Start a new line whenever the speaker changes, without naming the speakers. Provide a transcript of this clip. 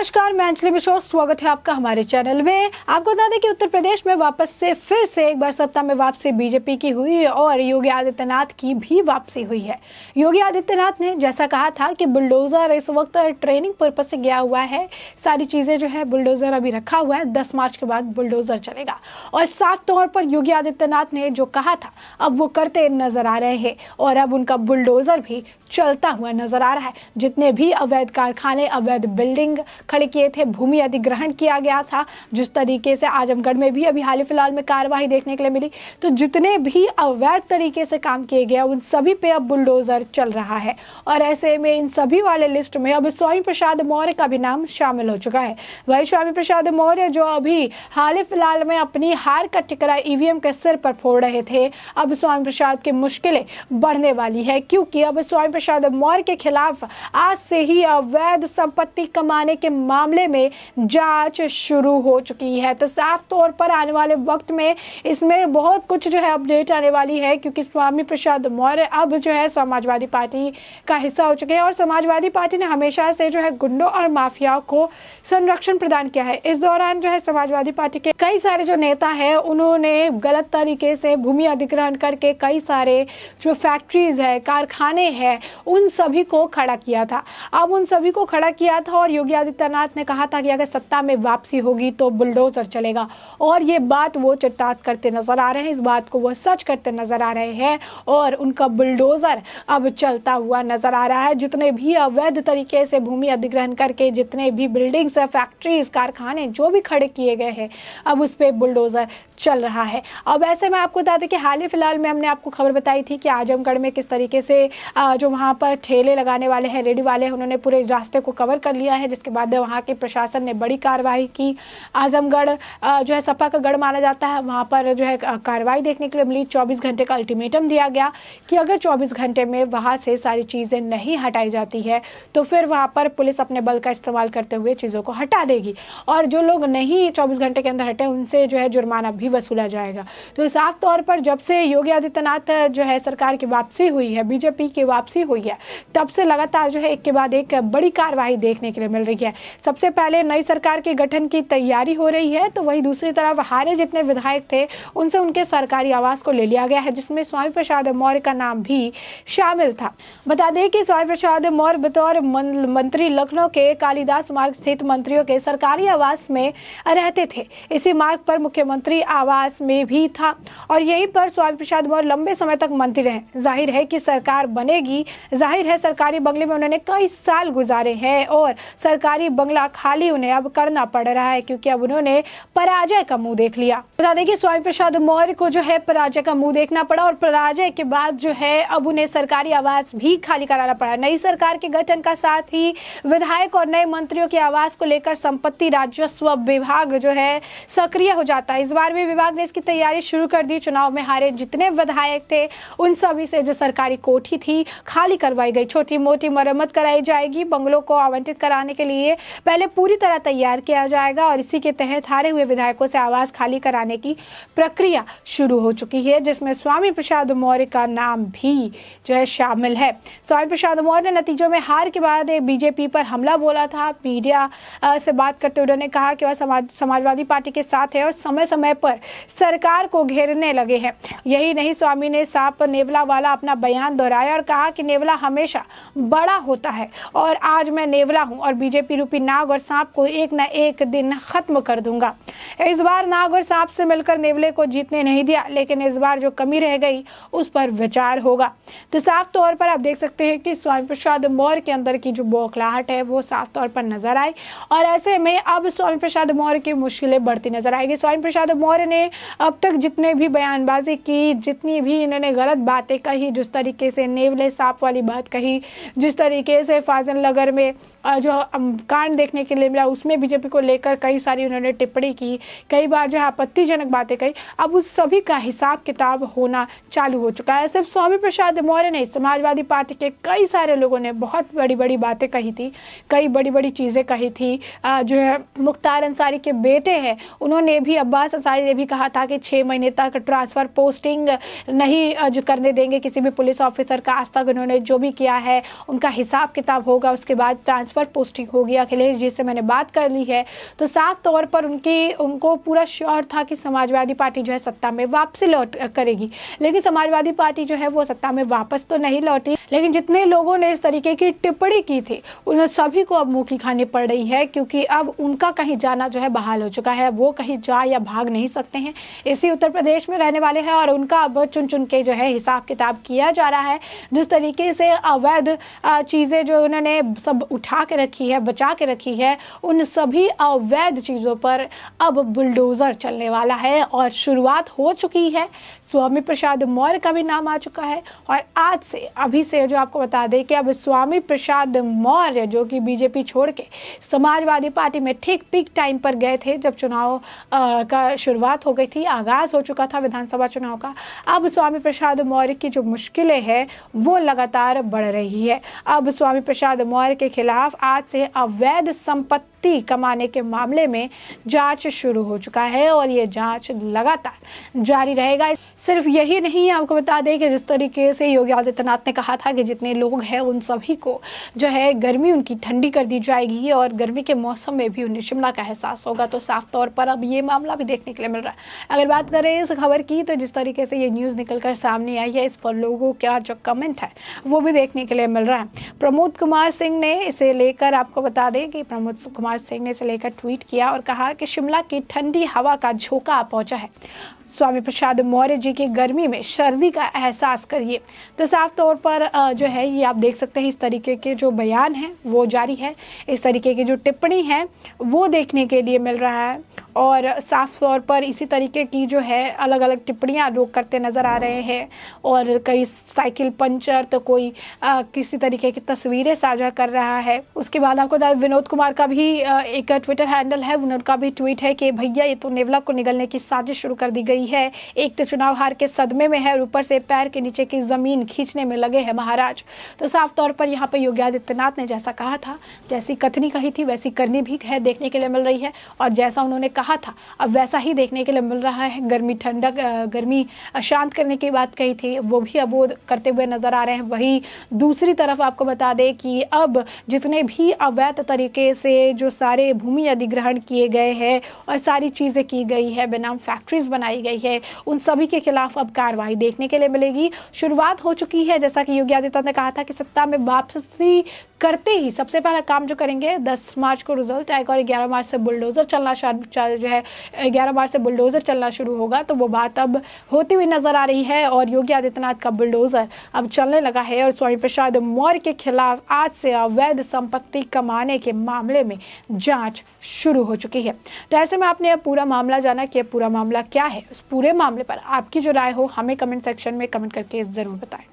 नमस्कार, मैं अंजलि मिश्रा, स्वागत है आपका हमारे चैनल में। आपको बता दें कि उत्तर प्रदेश में वापस से फिर से एक बार सत्ता में वापसी बीजेपी की हुई है और योगी आदित्यनाथ की भी वापसी हुई है। योगी आदित्यनाथ ने जैसा कहा था कि बुलडोजर इस वक्त ट्रेनिंग पर्पज से गया हुआ है, सारी चीजें जो है बुलडोजर अभी रखा हुआ है, 10 मार्च के बाद बुलडोजर चलेगा। और साफ तौर पर योगी आदित्यनाथ ने जो कहा था अब वो करते नजर आ रहे हैं और अब उनका बुलडोजर भी चलता हुआ नजर आ रहा है। जितने भी अवैध कारखाने, अवैध बिल्डिंग खड़े किए थे, भूमि अधिग्रहण किया गया था, जिस तरीके से आजमगढ़ में भी अभी हाल ही फिलहाल में कार्यवाही देखने के लिए मिली, तो जितने भी अवैध तरीके से काम किए गए उन सभी पे अब बुलडोजर चल रहा है। और ऐसे में इन सभी वाले लिस्ट में अब स्वामी प्रसाद मौर्य का भी नाम शामिल हो चुका है। वही स्वामी प्रसाद मौर्य जो अभी हाल ही फिलहाल में अपनी हार का टिकरा ईवीएम के सिर पर फोड़ रहे थे, अब स्वामी प्रसाद की मुश्किलें बढ़ने वाली है, क्योंकि अब स्वामी प्रसाद मौर्य के खिलाफ आज से ही अवैध संपत्ति कमाने के मामले में जांच शुरू हो चुकी है। तो साफ तौर पर आने वाले वक्त में इसमें बहुत कुछ जो है अपडेट आने वाली है, क्योंकि स्वामी प्रसाद मौर्य अब जो है समाजवादी पार्टी का हिस्सा हो चुके हैं और समाजवादी पार्टी ने हमेशा से जो है गुंडों और माफियाओं को संरक्षण प्रदान किया है। इस दौरान जो है समाजवादी पार्टी के कई सारे जो नेता है उन्होंने गलत तरीके से भूमि अधिग्रहण करके कई सारे जो फैक्ट्रीज है, कारखाने हैं, उन सभी को खड़ा किया था। अब उन सभी को खड़ा किया था और योगी आदित्यनाथ ने कहा था कि अगर सत्ता में वापसी होगी तो बुलडोजर चलेगा, और ये बात वो चितार्थ करते नजर आ रहे हैं, इस बात को वो सच करते नजर आ रहे हैं और उनका बुलडोजर अब चलता हुआ नजर आ रहा है। जितने भी अवैध तरीके से भूमि अधिग्रहण करके जितने भी बिल्डिंग्स, फैक्ट्रीज, कारखाने जो भी खड़े किए गए हैं, अब उस पर बुलडोजर चल रहा है। अब ऐसे में आपको बता दें कि हाल ही फिलहाल में हमने आपको खबर बताई थी कि आजमगढ़ में किस तरीके से जो वहाँ पर ठेले लगाने वाले हैं, रेडी वाले हैं, उन्होंने पूरे रास्ते को कवर कर लिया है, जिसके बाद वहाँ के प्रशासन ने बड़ी कार्रवाई की। आजमगढ़ जो है सपा का गढ़ माना जाता है, वहाँ पर जो है कार्रवाई देखने के लिए मिली। 24 घंटे का अल्टीमेटम दिया गया कि अगर 24 घंटे में वहाँ से सारी चीज़ें नहीं हटाई जाती है तो फिर वहाँ पर पुलिस अपने बल का इस्तेमाल करते हुए चीज़ों को हटा देगी, और जो लोग नहीं 24 घंटे के अंदर हटे उनसे जो है जुर्माना भी वसूला जाएगा। तो साफ तौर पर जब से योगी आदित्यनाथ जो है सरकार की वापसी हुई है, बीजेपी की वापसी हुई है, तब से लगातार जो है एक के बाद एक बड़ी कार्रवाई देखने के लिए मिल रही है। सबसे पहले नई सरकार के गठन की तैयारी हो रही है, तो वहीं दूसरी तरफ हारे जितने विधायक थे उनसे उनके सरकारी आवास को ले लिया गया है, जिसमें स्वामी प्रसाद मौर्य का नाम भी शामिल था। बता दें कि स्वामी प्रसाद मौर्य बतौर मंत्री लखनऊ के कालिदास मार्ग स्थित मंत्रियों के सरकारी आवास में रहते थे। इसी मार्ग पर मुख्यमंत्री आवास में भी था और यहीं पर स्वामी प्रसाद मौर्य लंबे समय तक मंत्री रहे। जाहिर है कि सरकार बनेगी, जाहिर है सरकारी बंगले में उन्होंने कई साल गुजारे हैं और सरकारी बंगला खाली उन्हें अब करना पड़ रहा है, क्योंकि अब उन्होंने पराजय का मुंह देख लिया। बता दें कि स्वामी प्रसाद मौर्य को जो है पराजय का मुंह देखना पड़ा और पराजय के बाद जो है अब उन्हें सरकारी आवास भी खाली कराना पड़ा। नई सरकार के गठन का साथ ही विधायक और नए मंत्रियों के आवास को लेकर संपत्ति राजस्व विभाग जो है सक्रिय हो जाता है। इस बार भी विभाग ने इसकी तैयारी शुरू कर दी। चुनाव में हारे जितने विधायक थे उन सभी से जो सरकारी कोठी थी खाली करवाई गई, छोटी मोटी मरम्मत कराई जाएगी। बंगलों को आवंटित कराने के लिए पहले पूरी तरह तैयार किया जाएगा और इसी के तहत हारे हुए विधायकों से आवास खाली कराने की प्रक्रिया शुरू हो चुकी है, जिसमें स्वामी प्रसाद मौर्य का नाम भी जो है शामिल है। स्वामी प्रसाद मौर्य ने नतीजों में हार के बाद बीजेपी पर हमला बोला था। मीडिया से बात करते हुए उन्होंने कहा कि वह समाजवादी पार्टी के साथ है और समय समय पर सरकार को घेरने लगे हैं। यही नहीं, स्वामी ने सांप नेवला वाला अपना बयान दोहराया और कहा कि नेवला हमेशा बड़ा होता है और आज मैं नेवला हूं और बीजेपी रूपी नाग और सांप को एक न एक दिन खत्म कर दूंगा। इस बार नाग और सांप से मिलकर नेवले को जीतने नहीं दिया, लेकिन इस बार जो कमी रह गई उस पर विचार होगा। तो साफ तौर पर आप देख सकते हैं कि स्वामी प्रसाद मौर्य के अंदर की जो बौखलाहट है वो साफ तौर पर नजर आई और ऐसे में अब स्वामी प्रसाद मौर्य की मुश्किलें बढ़ती नजर आएगी। स्वामी प्रसाद मौर्य ने अब तक जितने भी बयानबाजी की, जितनी भी इन्होंने गलत बातें कही, जिस तरीके से नेवले सांप वाली बात कही, जिस तरीके से फाजिल नगर में जो कांड देखने के लिए मिला उसमें बीजेपी को लेकर कई सारी उन्होंने टिप्पणी की, कई बार जो आपत्तिजनक आपत्तिजनक बातें कही, अब उस सभी का हिसाब किताब होना चालू हो चुका है। सिर्फ स्वामी प्रसाद मौर्य नहीं, समाजवादी पार्टी के कई सारे लोगों ने बहुत बड़ी बड़ी बातें कही थी, कई बड़ी बड़ी चीज़ें कही थी। जो है मुख्तार अंसारी के बेटे हैं, उन्होंने भी, अब्बास अंसारी ने भी कहा था कि 6 महीने तक ट्रांसफ़र पोस्टिंग नहीं जो करने देंगे किसी भी पुलिस ऑफिसर का। आज तक उन्होंने जो भी किया है उनका हिसाब किताब होगा, उसके बाद ट्रांसफ़र पोस्टिंग होगी। अखिलेश जी से मैंने बात कर ली है, तो साफ तौर पर उनको पूरा श्योर था कि समाजवादी पार्टी जो है सत्ता में वापसी लौट करेगी। लेकिन समाजवादी पार्टी जो है वो सत्ता में वापस तो नहीं लौटी, लेकिन जितने लोगों ने इस तरीके की टिप्पणी की थी उन सभी को अब मुँह की खानी पड़ रही है, क्योंकि अब उनका कहीं जाना जो है बहाल हो चुका है। वो कहीं जा या भाग नहीं सकते हैं, इसी उत्तर प्रदेश में रहने वाले हैं और उनका अब चुन चुन के जो है हिसाब किताब किया जा रहा है। जिस तरीके से अवैध चीज़ें जो उन्होंने सब उठा के रखी है, बचा के रखी है, उन सभी अवैध चीज़ों पर अब बुलडोज़र चलने वाला है और शुरुआत हो चुकी है। स्वामी प्रसाद मौर्य का भी नाम आ चुका है और आज से, अभी से जो आपको बता दें कि अब स्वामी प्रसाद मौर्य जो कि बीजेपी छोड़ के समाजवादी पार्टी में ठीक पीक टाइम पर गए थे, जब चुनाव का शुरुआत हो गई थी, आगाज़ हो चुका था विधानसभा चुनाव का। अब स्वामी प्रसाद मौर्य की जो मुश्किलें हैं वो लगातार बढ़ रही है। अब स्वामी प्रसाद मौर्य के खिलाफ आज से अवैध संपत्ति कमाने के मामले में जांच शुरू हो चुका है और ये जांच लगातार जारी रहेगा। सिर्फ यही नहीं, आपको बता दें कि जिस तरीके से योगी आदित्यनाथ ने कहा था कि जितने लोग हैं उन सभी को जो है गर्मी उनकी ठंडी कर दी जाएगी और गर्मी के मौसम में भी उन्हें शिमला का एहसास होगा, तो साफ तौर पर अब ये मामला भी देखने के लिए मिल रहा है। अगर बात करें इस खबर की, तो जिस तरीके से ये न्यूज़ निकल कर सामने आई है, इस पर लोगों का जो कमेंट है वो भी देखने के लिए मिल रहा है। प्रमोद कुमार सिंह ने इसे लेकर, आपको बता दें कि प्रमोद कुमार सिंह ने इसे लेकर ट्वीट किया और कहा कि शिमला की ठंडी हवा का झोंका पहुंचा है, स्वामी प्रसाद मौर्य जी की गर्मी में सर्दी का एहसास करिए। तो साफ तौर पर जो है ये आप देख सकते हैं, इस तरीके के जो बयान हैं वो जारी है, इस तरीके की जो टिप्पणी है वो देखने के लिए मिल रहा है और साफ तौर पर इसी तरीके की जो है अलग अलग टिप्पणियां लोग करते नज़र आ रहे हैं और कई साइकिल पंचर, तो कोई किसी तरीके की तस्वीरें साझा कर रहा है। उसके बाद आपको विनोद कुमार का भी एक ट्विटर हैंडल है, उनका भी ट्वीट है कि भैया ये तो नेवला को निगलने की साजिश शुरू कर दी गई है, एक तो चुनाव हार के सदमे में है और ऊपर से पैर के नीचे की जमीन खींचने में लगे हैं महाराज। तो साफ तौर पर यहाँ पे योगी आदित्यनाथ ने जैसा कहा था, जैसी कथनी कही थी वैसी करनी भी है, देखने के लिए मिल रही है और जैसा उन्होंने कहा था अब वैसा ही देखने के लिए मिल रहा है। गर्मी ठंडक, गर्मी शांत करने की बात कही थी वो भी अब वो करते हुए नजर आ रहे हैं। वही दूसरी तरफ आपको बता दें कि अब जितने भी अवैध तरीके से जो सारे भूमि अधिग्रहण किए गए हैं और सारी चीज़ें की गई है, बेनाम फैक्ट्रीज बनाई गई है, उन सभी के खिलाफ अब कार्रवाई देखने के लिए मिलेगी। शुरुआत हो चुकी है, जैसा कि योगी आदित्यनाथ ने कहा था कि सत्ता में वापसी करते ही सबसे पहला काम जो करेंगे 10 मार्च को रिजल्ट आएगा और 11 मार्च से बुलडोजर चलना जो है 11 मार्च से बुलडोजर चलना शुरू होगा, तो वो बात अब होती हुई नजर आ रही है और योगी आदित्यनाथ का बुलडोजर अब चलने लगा है और स्वामी प्रसाद मौर्य के खिलाफ आज से अवैध संपत्ति कमाने के मामले में जांच शुरू हो चुकी है। तो ऐसे में आपने अब पूरा मामला जाना कि पूरा मामला क्या है, उस पूरे मामले पर आपकी जो राय हो हमें कमेंट सेक्शन में कमेंट करके जरूर बताएं।